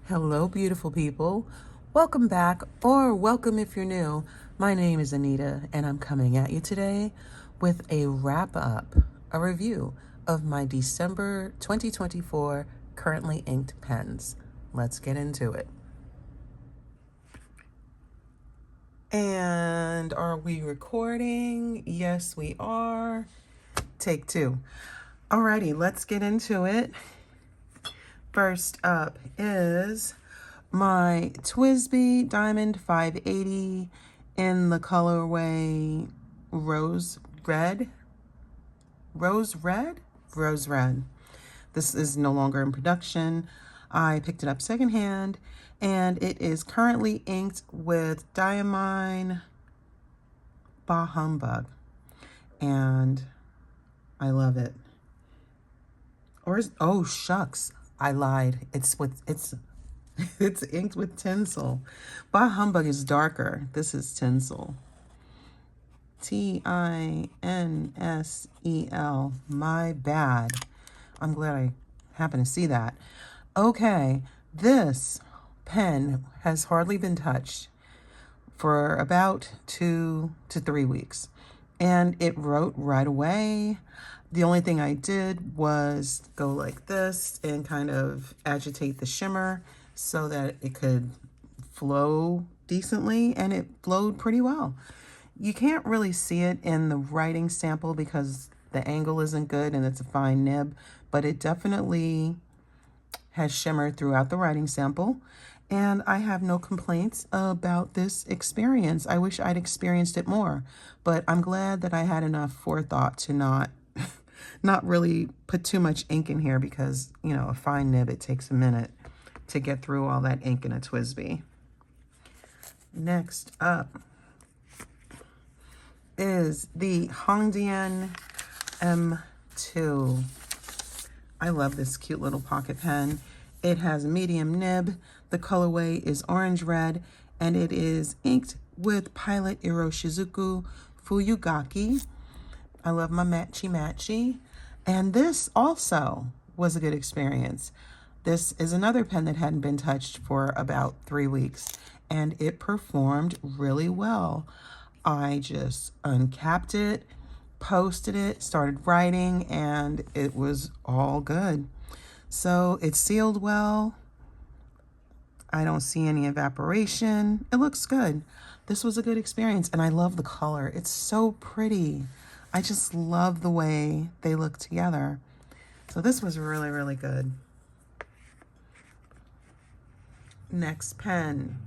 Hello, beautiful people. Welcome back, or welcome if you're new. My name is Anita, and I'm coming at you today with a wrap up, a review of my December 2024 currently inked pens. Let's get into it. And are we recording? Yes, we are. Take two. Alrighty, let's get into it. First up is my TWSBI Diamond 580 in the colorway Rose Red. This is no longer in production. I picked it up secondhand, and it is currently inked with Diamine Bah Humbug, and I love it. Oh shucks, I lied. It's inked with Tinsel. Bah Humbug is darker. This is Tinsel. Tinsel. My bad. I'm glad I happened to see that. Okay, this pen has hardly been touched for about 2 to 3 weeks, and it wrote right away. The only thing I did was go like this and kind of agitate the shimmer so that it could flow decently, and it flowed pretty well. You can't really see it in the writing sample because the angle isn't good and it's a fine nib, but it definitely has shimmered throughout the writing sample, and I have no complaints about this experience. I wish I'd experienced it more, but I'm glad that I had enough forethought to not really put too much ink in here because, you know, a fine nib, it takes a minute to get through all that ink in a TWSBI. Next up is the Hongdian M2. I love this cute little pocket pen. It has a medium nib. The colorway is orange red, and it is inked with Pilot Iroshizuku Fuyugaki. I love my matchy. And this also was a good experience. This is another pen that hadn't been touched for about 3 weeks, and it performed really well. I just uncapped it, posted it, started writing, and it was all good. So it sealed well. I don't see any evaporation. It looks good. This was a good experience, and I love the color. It's so pretty. I just love the way they look together. So this was really, really good. Next pen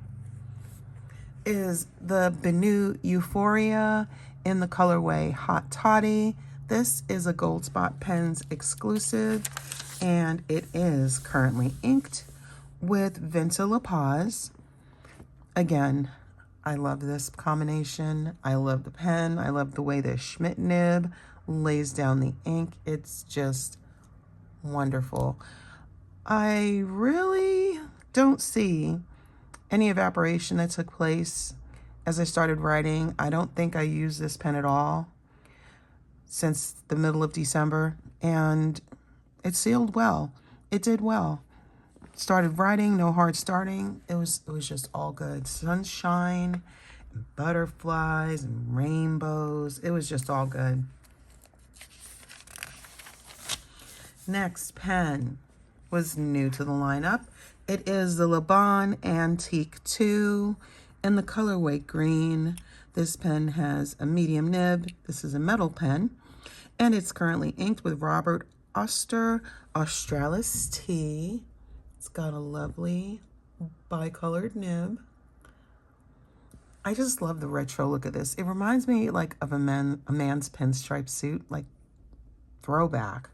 is the Benu Euphoria in the colorway Hot Toddy. This is a Gold Spot Pens exclusive, and it is currently inked with Vinta La Paz. Again, I love this combination. I love the pen. I love the way the Schmidt nib lays down the ink. It's just wonderful. I really don't see any evaporation that took place as I started writing. I don't think I used this pen at all since the middle of December, and it sealed well. It did well. Started writing, no hard starting. It was just all good. Sunshine, and butterflies, and rainbows. It was just all good. Next pen was new to the lineup. It is the Laban Antique 2 in the colorway green. This pen has a medium nib. This is a metal pen, and it's currently inked with Robert Oster Australis T. It's got a lovely bicolored nib. I just love the retro look of this. It reminds me like of a man's pinstripe suit, like throwback.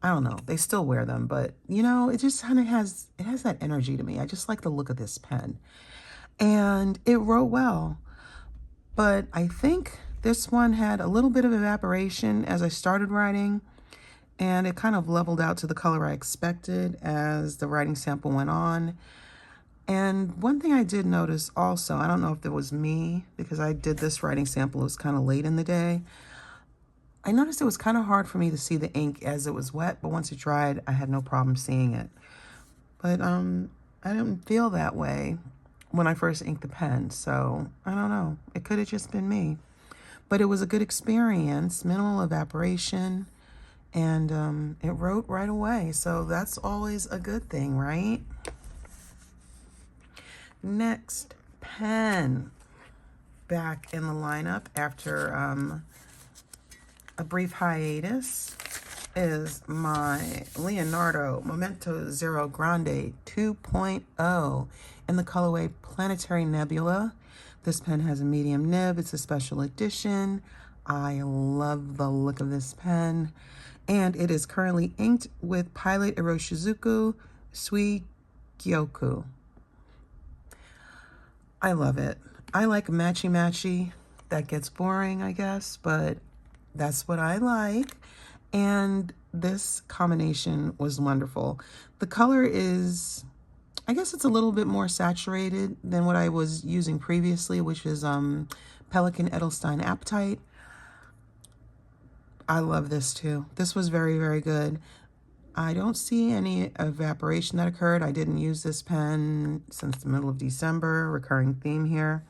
I don't know. They still wear them, but you know, it just kind of has that energy to me. I just like the look of this pen. And it wrote well. But I think this one had a little bit of evaporation as I started writing, and it kind of leveled out to the color I expected as the writing sample went on. And one thing I did notice also, I don't know if it was me, because I did this writing sample, it was kind of late in the day. I noticed it was kind of hard for me to see the ink as it was wet, but once it dried, I had no problem seeing it. But I didn't feel that way when I first inked the pen, so I don't know. It could have just been me. But it was a good experience, minimal evaporation, and it wrote right away. So that's always a good thing, right? Next, pen. Back in the lineup after a brief hiatus is my Leonardo Momento Zero Grande 2.0 in the colorway Planetary Nebula. This pen has a medium nib. It's a special edition. I love the look of this pen. And it is currently inked with Pilot Iroshizuku Sui Gyoku. I love it. I like matchy-matchy. That gets boring, I guess, but that's what I like. And this combination was wonderful. The color is, I guess it's a little bit more saturated than what I was using previously, which is Pelikan Edelstein Apatite. I love this too. This was very, very good. I don't see any evaporation that occurred. I didn't use this pen since the middle of December, recurring theme here.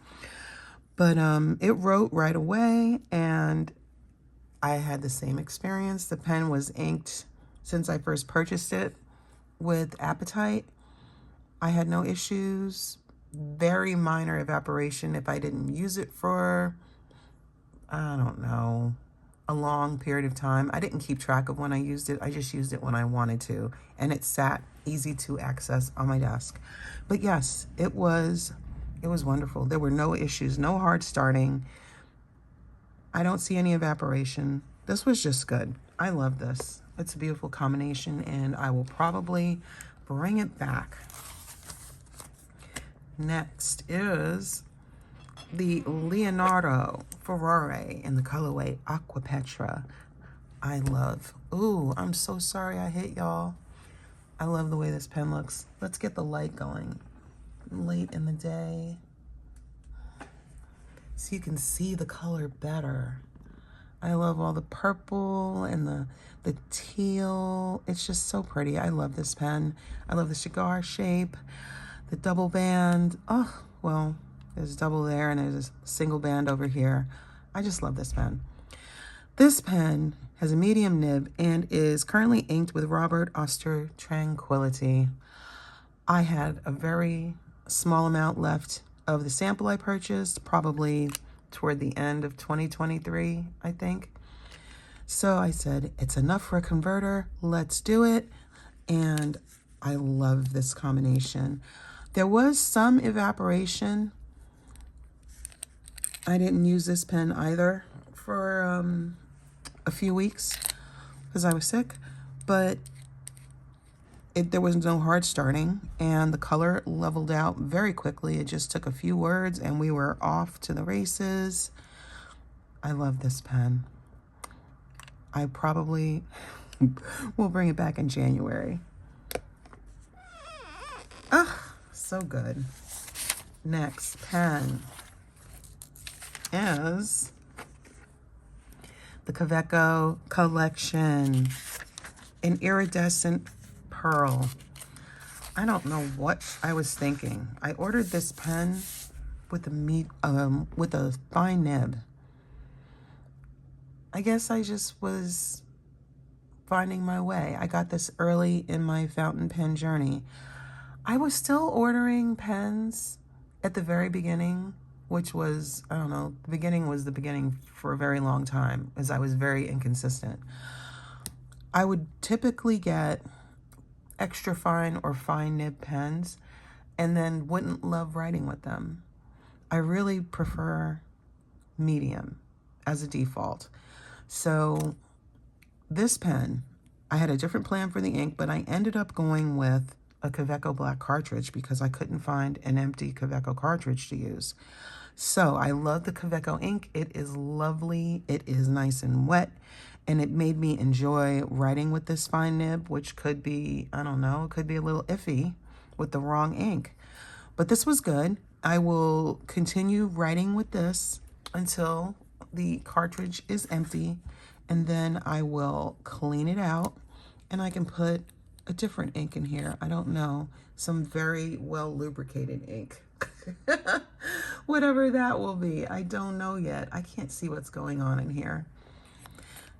But it wrote right away, and I had the same experience. The pen was inked since I first purchased it with Apatite. I had no issues. Very minor evaporation if I didn't use it for, I don't know, a long period of time. I didn't keep track of when I used it. I just used it when I wanted to, and it sat easy to access on my desk. But yes, it was wonderful. There were no issues, no hard starting. I don't see any evaporation. This was just good. I love this. It's a beautiful combination, and I will probably bring it back. Next is the Leonardo Furore in the colorway Aquapetra. I love. Ooh, I'm so sorry I hit y'all. I love the way this pen looks. Let's get the light going late in the day so you can see the color better. I love all the purple and the teal. It's just so pretty. I love this pen. I love the cigar shape, the double band. Oh, well, there's double there and there's a single band over here. I just love this pen. This pen has a medium nib and is currently inked with Robert Oster Tranquility. I had a very small amount left of the sample I purchased, probably toward the end of 2023, I think. So I said, it's enough for a converter. Let's do it. And I love this combination. There was some evaporation. I didn't use this pen either for a few weeks because I was sick, but there was no hard starting, and the color leveled out very quickly. It just took a few words and we were off to the races. I love this pen. I probably will bring it back in January. Ah, so good. Next pen is the Kaweco Collection in Iridescent Pearl. I don't know what I was thinking. I ordered this pen with a fine nib. I guess I just was finding my way. I got this early in my fountain pen journey. I was still ordering pens at the very beginning, which was, I don't know, the beginning was the beginning for a very long time, as I was very inconsistent. I would typically get extra fine or fine nib pens and then wouldn't love writing with them. I really prefer medium as a default. So this pen, I had a different plan for the ink, but I ended up going with a Kaweco Black cartridge because I couldn't find an empty Kaweco cartridge to use. So I love the Kaweco ink. It is lovely. It is nice and wet, and it made me enjoy writing with this fine nib, which could be, I don't know, it could be a little iffy with the wrong ink. But this was good. I will continue writing with this until the cartridge is empty, and then I will clean it out and I can put a different ink in here. I don't know. Some very well lubricated ink. Whatever that will be. I don't know yet. I can't see what's going on in here.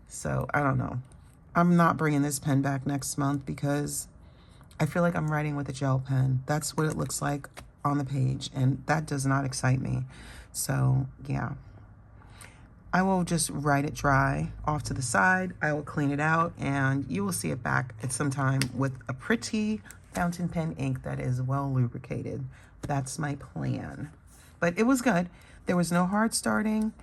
So I don't know. I'm not bringing this pen back next month because I feel like I'm writing with a gel pen. That's what it looks like on the page, and that does not excite me. So yeah, I will just write it dry off to the side. I will clean it out, and you will see it back at some time with a pretty fountain pen ink that is well lubricated. That's my plan. But it was good. There was no hard starting.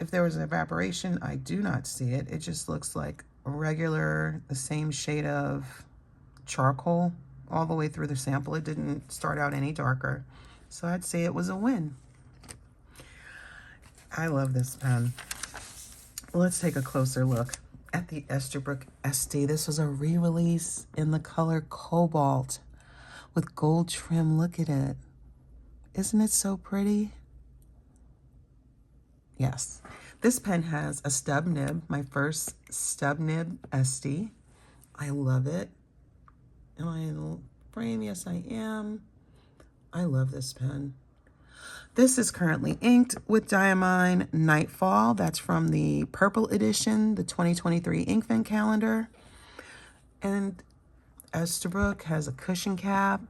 If there was an evaporation, I do not see it. It just looks like a regular, the same shade of charcoal all the way through the sample. It didn't start out any darker. So I'd say it was a win. I love this pen. Let's take a closer look at the Esterbrook SD. This was a re-release in the color Cobalt with gold trim. Look at it. Isn't it so pretty? Yes. This pen has a stub nib, my first stub nib SD. I love it. Am I in the frame? Yes, I am. I love this pen. This is currently inked with Diamine Nightfall. That's from the purple edition, the 2023 Inkvent calendar. And Esterbrook has a cushion cap.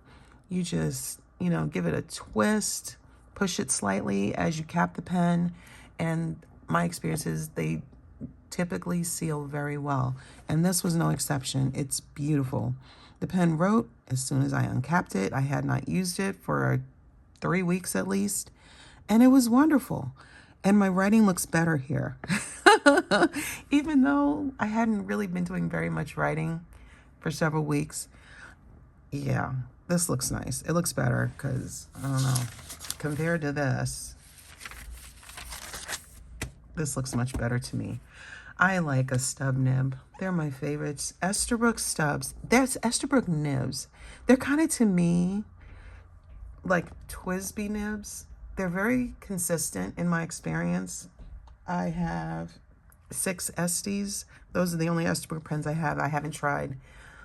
You just, you know, give it a twist, push it slightly as you cap the pen. And my experience is they typically seal very well. And this was no exception. It's beautiful. The pen wrote as soon as I uncapped it. I had not used it for 3 weeks at least. And it was wonderful. And my writing looks better here. Even though I hadn't really been doing very much writing for several weeks. Yeah, this looks nice. It looks better because, I don't know, compared to this looks much better to me. I like a stub nib. They're my favorites. Esterbrook stubs. There's Esterbrook nibs. They're kind of, to me, like TWSBI nibs. They're very consistent in my experience. I have 6 Estes. Those are the only Esterbrook pens I have. I haven't tried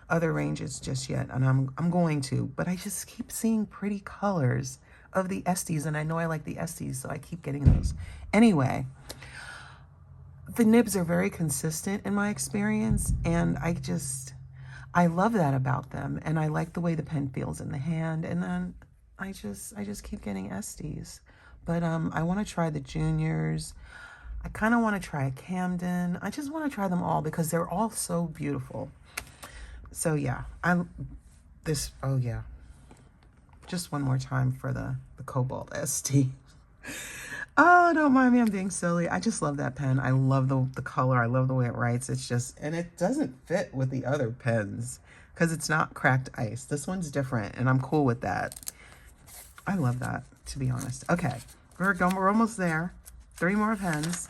other ranges just yet, and I'm going to. But I just keep seeing pretty colors of the Estes, and I know I like the Estes, so I keep getting those. Anyway, the nibs are very consistent in my experience, and I love that about them, and I like the way the pen feels in the hand, and then I just keep getting Estes. But I want to try the juniors. I kind of want to try a Camden. I just want to try them all because they're all so beautiful. So yeah, oh yeah. Just one more time for the Cobalt ST. Oh, don't mind me, I'm being silly. I just love that pen. I love the color. I love the way it writes. It's just, and it doesn't fit with the other pens because it's not cracked ice. This one's different, and I'm cool with that. I love that, to be honest. Okay, we're almost there. 3 more pens.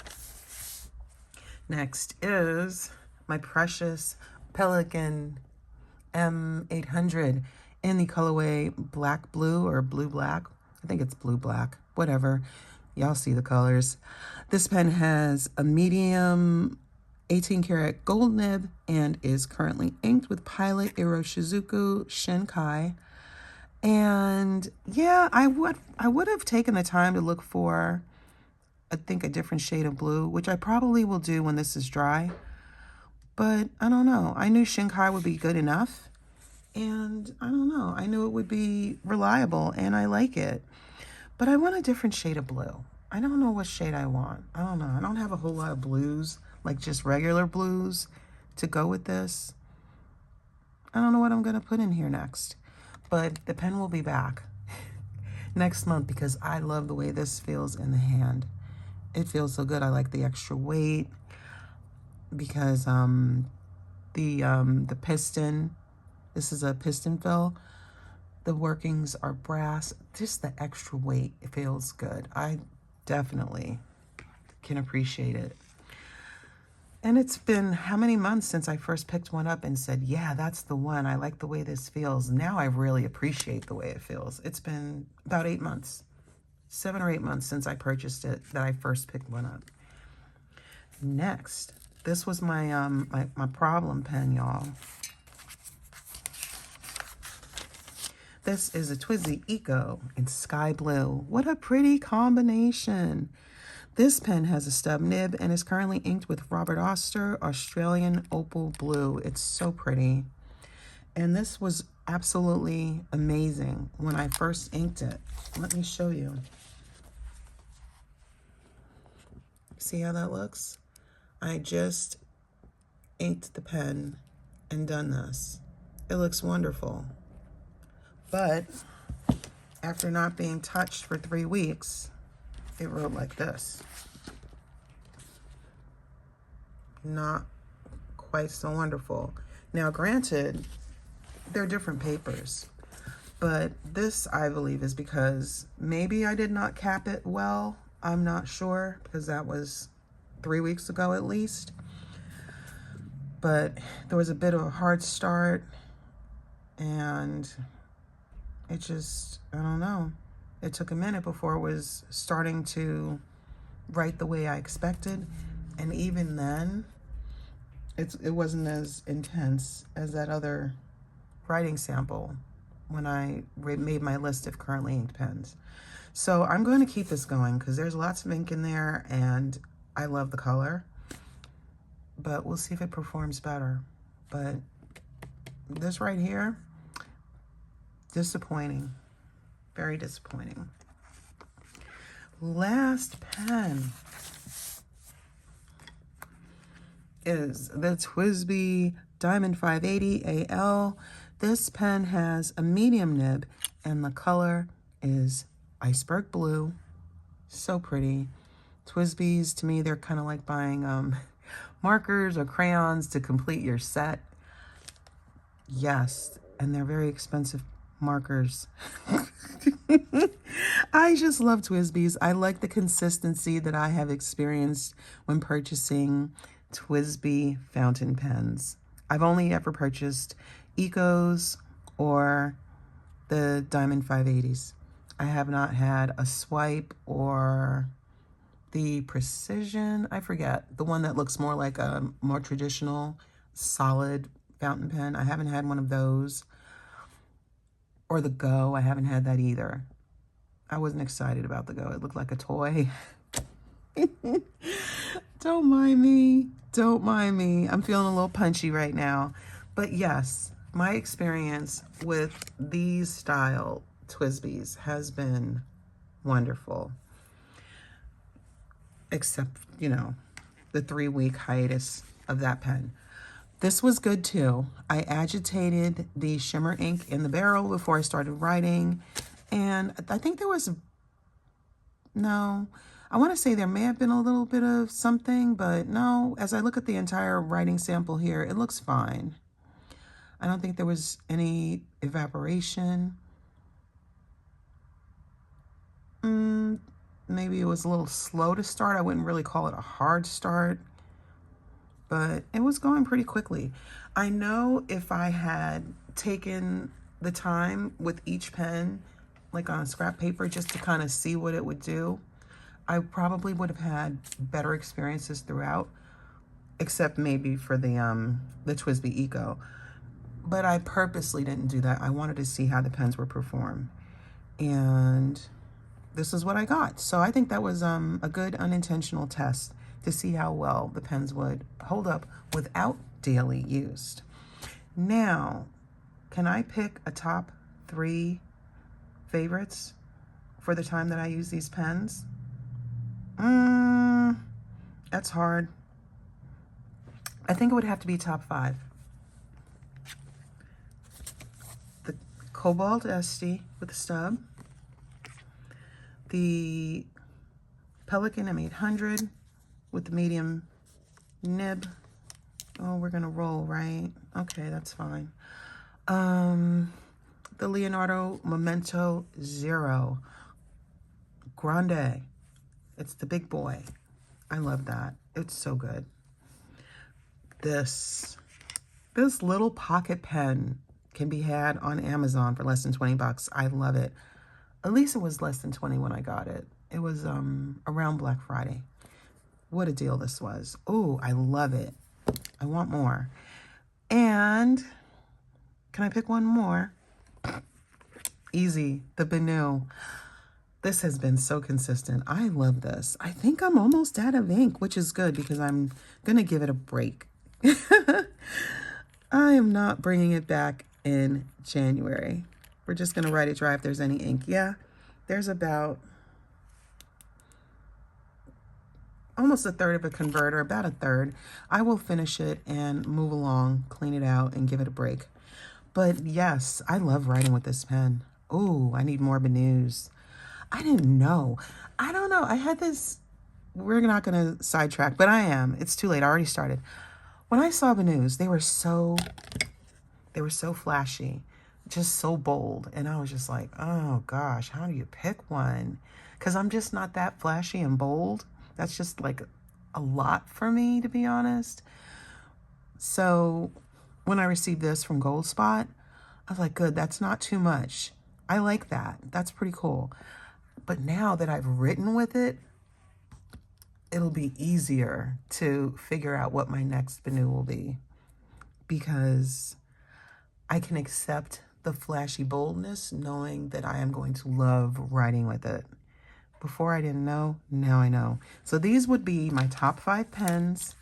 Next is my precious Pelican M800 in the colorway Black Blue or Blue Black. I think it's Blue Black, whatever. Y'all see the colors. This pen has a medium 18 karat gold nib and is currently inked with Pilot Iroshizuku Shinkai. And yeah, I would have taken the time to look for, I think, a different shade of blue, which I probably will do when this is dry. But I don't know. I knew Shinkai would be good enough. And I don't know. I knew it would be reliable, and I like it. But I want a different shade of blue. I don't know what shade I want. I don't know. I don't have a whole lot of blues, like just regular blues, to go with this. I don't know what I'm going to put in here next. But the pen will be back next month because I love the way this feels in the hand. It feels so good. I like the extra weight because the piston, this is a piston fill. The workings are brass. Just the extra weight, it feels good. I definitely can appreciate it. And it's been how many months since I first picked one up and said, yeah, that's the one. I like the way this feels. Now I really appreciate the way it feels. It's been about 8 months, 7 or 8 months since I purchased it that I first picked one up. Next, this was my my problem pen, y'all. This is a TWSBI Eco in sky blue. What a pretty combination. This pen has a stub nib and is currently inked with Oster Australian Opal blue. It's so pretty. And this was absolutely amazing when I first inked it. Let me show you. See how that looks? I just inked the pen and done this. It looks wonderful. But after not being touched for 3 weeks, it wrote like this. Not quite so wonderful. Now, granted, they're different papers, but this, I believe, is because maybe I did not cap it well. I'm not sure, because that was 3 weeks ago at least. But there was a bit of a hard start, and it just, I don't know. It took a minute before it was starting to write the way I expected. And even then, it wasn't as intense as that other writing sample when I made my list of currently inked pens. So I'm going to keep this going because there's lots of ink in there and I love the color. But we'll see if it performs better. But this right here, disappointing. Very disappointing. Last pen is the TWSBI Diamond 580 AL. This pen has a medium nib and the color is iceberg blue. So pretty. TWSBIs, to me, they're kind of like buying markers or crayons to complete your set. Yes, and they're very expensive markers. I just love TWSBIs. I like the consistency that I have experienced when purchasing TWSBI fountain pens. I've only ever purchased Ecos or the Diamond 580s. I have not had a Swipe or the Precision, I forget, the one that looks more like a more traditional solid fountain pen. I haven't had one of those. Or the Go, I haven't had that either. I wasn't excited about the Go. It looked like a toy. Don't mind me. Don't mind me. I'm feeling a little punchy right now. But yes, my experience with these style TWSBIs has been wonderful. Except, you know, the 3-week hiatus of that pen. This was good too. I agitated the shimmer ink in the barrel before I started writing. And I think there was, no, I want to say there may have been a little bit of something, but no, as I look at the entire writing sample here, it looks fine. I don't think there was any evaporation. Maybe it was a little slow to start. I wouldn't really call it a hard start, but it was going pretty quickly. I know if I had taken the time with each pen, like on scrap paper, just to kind of see what it would do, I probably would have had better experiences throughout, except maybe for the TWSBI Eco. But I purposely didn't do that. I wanted to see how the pens would perform. And this is what I got. So I think that was a good unintentional test to see how well the pens would hold up without daily used. Now, can I pick a top 3 favorites for the time that I use these pens? That's hard. I think it would have to be top 5. The Cobalt Esty with a stub. The Pelikan M800 with the medium nib. Oh, we're gonna roll, right? Okay, that's fine. The Leonardo Momento Zero. Grande. It's the big boy. I love that. It's so good. This little pocket pen can be had on Amazon for less than 20 bucks. I love it. At least it was less than 20 when I got it. It was around Black Friday. What a deal this was. Oh, I love it. I want more. And can I pick one more? Easy, the Benu. This has been so consistent. I love this. I think I'm almost out of ink, which is good because I'm going to give it a break. I am not bringing it back in January. We're just going to write it dry if there's any ink. Yeah, there's about almost a third of a converter, about a third. I will finish it and move along, clean it out, and give it a break. But yes, I love writing with this pen. Oh, I need more Benus. I didn't know. I don't know. I had this, we're not going to sidetrack, but I am. It's too late. I already started. When I saw Benus, they were so flashy, just so bold. And I was just like, oh gosh, how do you pick one? Because I'm just not that flashy and bold. That's just like a lot for me, to be honest. So when I received this from Gold Spot, I was like, good, that's not too much. I like that. That's pretty cool. But now that I've written with it, it'll be easier to figure out what my next Benu will be, because I can accept the flashy boldness knowing that I am going to love writing with it. Before I didn't know, now I know. So these would be my top 5 pens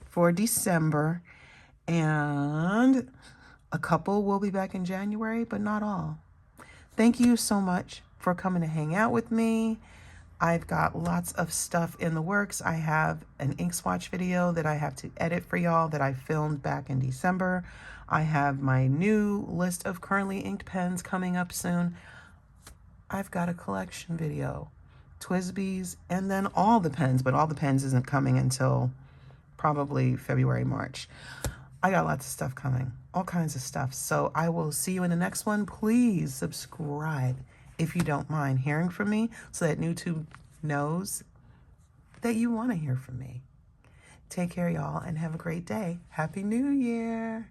for December, and a couple will be back in January, but not all. Thank you so much for coming to hang out with me. I've got lots of stuff in the works. I have an ink swatch video that I have to edit for y'all that I filmed back in December. I have my new list of currently inked pens coming up soon. I've got a collection video, TWSBI's, and then all the pens, but all the pens isn't coming until probably February, March. I got lots of stuff coming, all kinds of stuff. So I will see you in the next one. Please subscribe if you don't mind hearing from me, so that YouTube knows that you want to hear from me. Take care, y'all, and have a great day. Happy New Year.